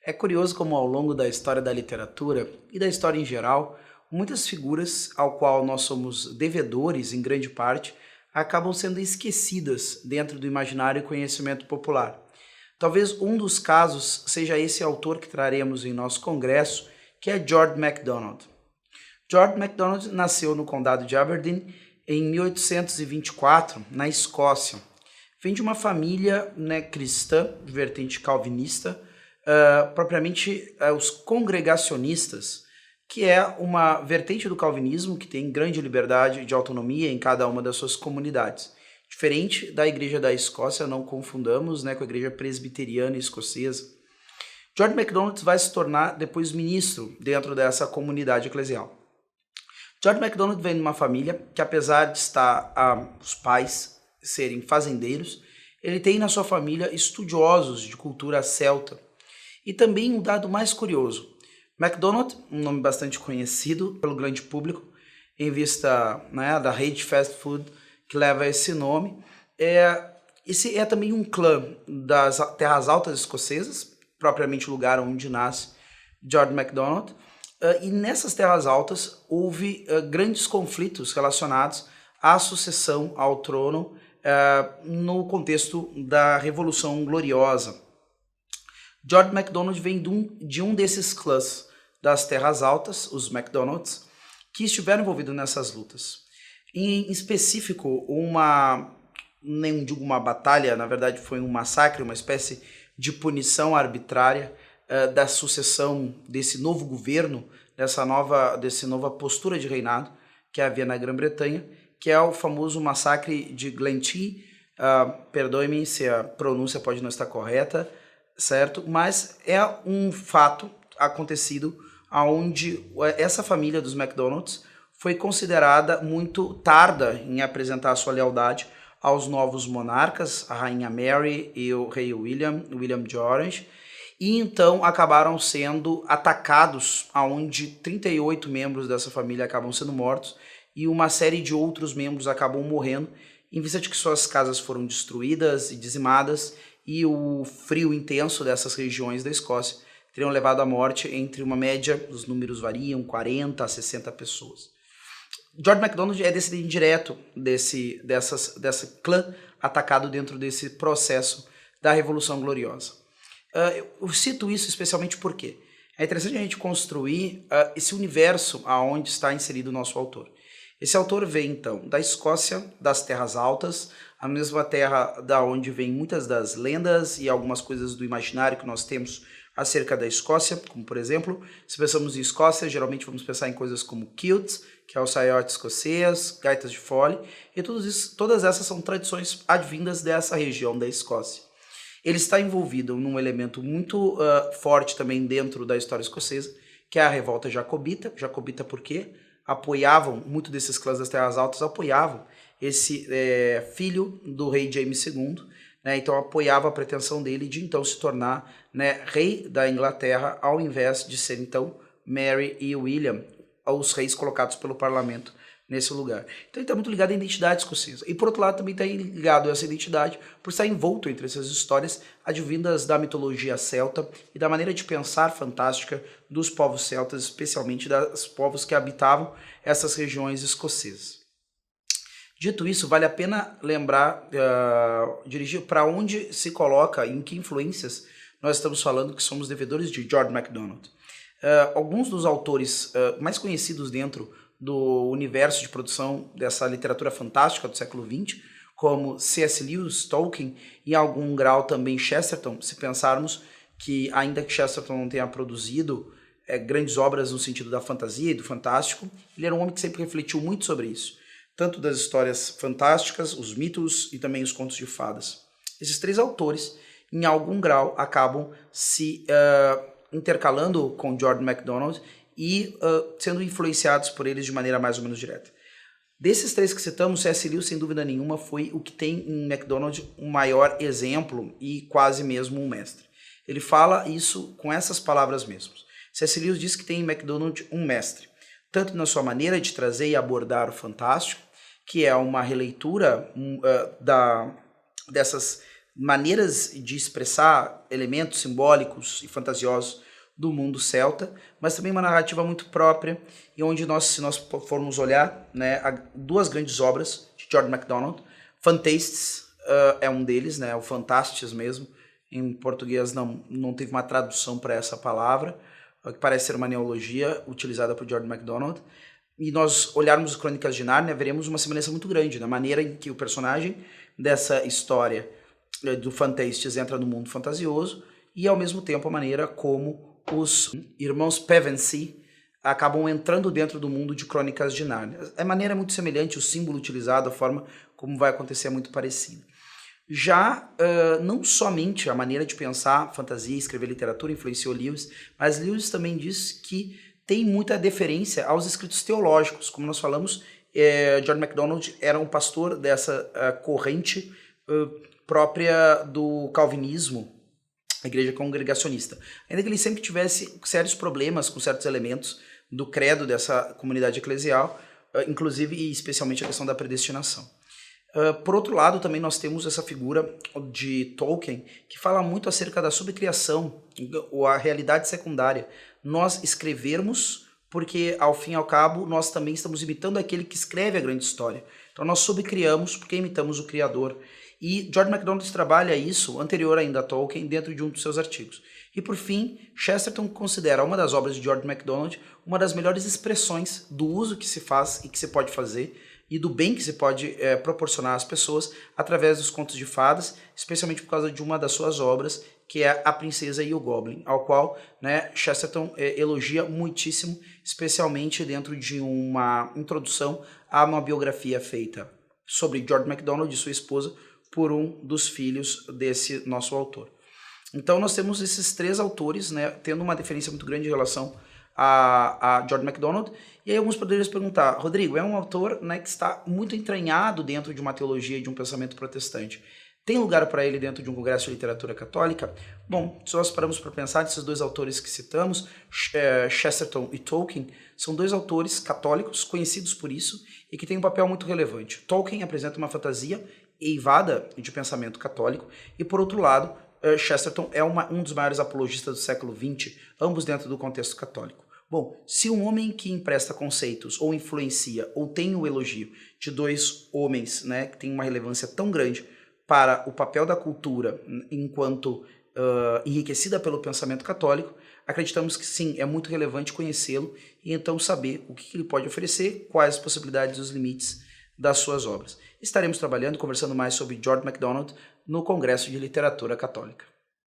É curioso como ao longo da história da literatura e da história em geral, muitas figuras ao qual nós somos devedores em grande parte acabam sendo esquecidas dentro do imaginário e conhecimento popular. Talvez um dos casos seja esse autor que traremos em nosso congresso, que é George MacDonald. George MacDonald nasceu no condado de Aberdeen em 1824, na Escócia. Vem de uma família, cristã, de vertente calvinista, propriamente os congregacionistas, que é uma vertente do calvinismo que tem grande liberdade de autonomia em cada uma das suas comunidades. Diferente da Igreja da Escócia, não confundamos com a Igreja Presbiteriana Escocesa. George MacDonald vai se tornar depois ministro dentro dessa comunidade eclesial. George MacDonald vem de uma família que, apesar de estar os pais serem fazendeiros, ele tem na sua família estudiosos de cultura celta. E também um dado mais curioso, McDonald's, um nome bastante conhecido pelo grande público, em vista da rede fast food que leva esse nome, esse é também um clã das Terras Altas Escocesas, propriamente o lugar onde nasce George MacDonald, e nessas Terras Altas houve grandes conflitos relacionados à sucessão ao trono no contexto da Revolução Gloriosa. George MacDonald vem de um desses clãs das Terras Altas, os MacDonalds, que estiveram envolvidos nessas lutas. Em específico, nem digo uma batalha, na verdade foi um massacre, uma espécie de punição arbitrária da sucessão desse novo governo, dessa nova postura de reinado que havia na Grã-Bretanha, que é o famoso massacre de Glenty. Perdoe-me se a pronúncia pode não estar correta, certo? Mas é um fato acontecido onde essa família dos MacDonalds foi considerada muito tarda em apresentar sua lealdade aos novos monarcas, a rainha Mary e o rei William de Orange, e então acabaram sendo atacados, onde 38 membros dessa família acabam sendo mortos e uma série de outros membros acabam morrendo, em vista de que suas casas foram destruídas e dizimadas, e o frio intenso dessas regiões da Escócia teriam levado à morte entre uma média, os números variam, 40 a 60 pessoas. George MacDonald é descendente direto dessa clã atacado dentro desse processo da Revolução Gloriosa. Eu cito isso especialmente porque é interessante a gente construir esse universo aonde está inserido o nosso autor. Esse autor vem, então, da Escócia, das Terras Altas, a mesma terra da onde vem muitas das lendas e algumas coisas do imaginário que nós temos acerca da Escócia, como, por exemplo, se pensamos em Escócia, geralmente vamos pensar em coisas como kilts, que é o saiote escocês, gaitas de fole, e todas essas são tradições advindas dessa região da Escócia. Ele está envolvido num elemento muito forte também dentro da história escocesa, que é a revolta jacobita. Jacobita por quê? Muito desses clãs das Terras Altas apoiavam esse filho do rei James II, então apoiava a pretensão dele de então se tornar rei da Inglaterra, ao invés de ser então Mary e William, os reis colocados pelo parlamento nesse lugar. Então ele está muito ligado à identidade escocesa. E por outro lado também está ligado a essa identidade por estar envolto entre essas histórias advindas da mitologia celta e da maneira de pensar fantástica dos povos celtas, especialmente dos povos que habitavam essas regiões escocesas. Dito isso, vale a pena lembrar, dirigir para onde se coloca, em que influências nós estamos falando que somos devedores de George MacDonald. Alguns dos autores mais conhecidos dentro do universo de produção dessa literatura fantástica do século XX, como C.S. Lewis, Tolkien e em algum grau também Chesterton, se pensarmos que ainda que Chesterton não tenha produzido grandes obras no sentido da fantasia e do fantástico, ele era um homem que sempre refletiu muito sobre isso, tanto das histórias fantásticas, os mitos e também os contos de fadas. Esses três autores, em algum grau, acabam se intercalando com George MacDonald e sendo influenciados por eles de maneira mais ou menos direta. Desses três que citamos, C.S. Lewis, sem dúvida nenhuma, foi o que tem em MacDonald um maior exemplo e quase mesmo um mestre. Ele fala isso com essas palavras mesmas. C.S. Lewis diz que tem em MacDonald um mestre, tanto na sua maneira de trazer e abordar o fantástico, que é uma releitura dessas maneiras de expressar elementos simbólicos e fantasiosos do mundo celta, mas também uma narrativa muito própria, e onde nós, se nós formos olhar, né, há duas grandes obras de George MacDonald. Phantastes é um deles, né, o Fantastes mesmo, em português não teve uma tradução para essa palavra, que parece ser uma neologia utilizada por George MacDonald, e nós olharmos Crônicas de Nárnia, veremos uma semelhança muito grande na maneira em que o personagem dessa história do Phantastes entra no mundo fantasioso, e ao mesmo tempo a maneira como os irmãos Pevensey acabam entrando dentro do mundo de Crônicas de Nárnia. A maneira é muito semelhante, o símbolo utilizado, a forma como vai acontecer é muito parecida. Já não somente a maneira de pensar fantasia, escrever literatura influenciou Lewis, mas Lewis também diz que tem muita deferência aos escritos teológicos. Como nós falamos, John MacDonald era um pastor dessa corrente própria do calvinismo, a igreja congregacionista. Ainda que ele sempre tivesse sérios problemas com certos elementos do credo dessa comunidade eclesial, inclusive e especialmente a questão da predestinação. Por outro lado, também nós temos essa figura de Tolkien, que fala muito acerca da subcriação, ou a realidade secundária. Nós escrevermos porque, ao fim e ao cabo, nós também estamos imitando aquele que escreve a grande história. Então nós subcriamos porque imitamos o Criador. E George MacDonald trabalha isso, anterior ainda a Tolkien, dentro de um dos seus artigos. E por fim, Chesterton considera uma das obras de George MacDonald uma das melhores expressões do uso que se faz e que se pode fazer e do bem que se pode proporcionar às pessoas através dos contos de fadas, especialmente por causa de uma das suas obras, que é A Princesa e o Goblin, ao qual, né, Chesterton elogia muitíssimo, especialmente dentro de uma introdução a uma biografia feita sobre George MacDonald e sua esposa por um dos filhos desse nosso autor. Então nós temos esses três autores, né, tendo uma diferença muito grande em relação a George MacDonald, e aí alguns poderiam perguntar, Rodrigo, é um autor, né, que está muito entranhado dentro de uma teologia e de um pensamento protestante. Tem lugar para ele dentro de um congresso de literatura católica? Bom, se nós paramos para pensar, esses dois autores que citamos, Chesterton e Tolkien, são dois autores católicos, conhecidos por isso, e que têm um papel muito relevante. Tolkien apresenta uma fantasia eivada de pensamento católico, e por outro lado, Chesterton é um dos maiores apologistas do século XX, ambos dentro do contexto católico. Bom, se um homem que empresta conceitos, ou influencia, ou tem o elogio de dois homens, né, que tem uma relevância tão grande para o papel da cultura enquanto enriquecida pelo pensamento católico, acreditamos que sim, é muito relevante conhecê-lo e então saber o que ele pode oferecer, quais as possibilidades e os limites das suas obras. Estaremos trabalhando, conversando mais sobre George MacDonald no Congresso de Literatura Católica.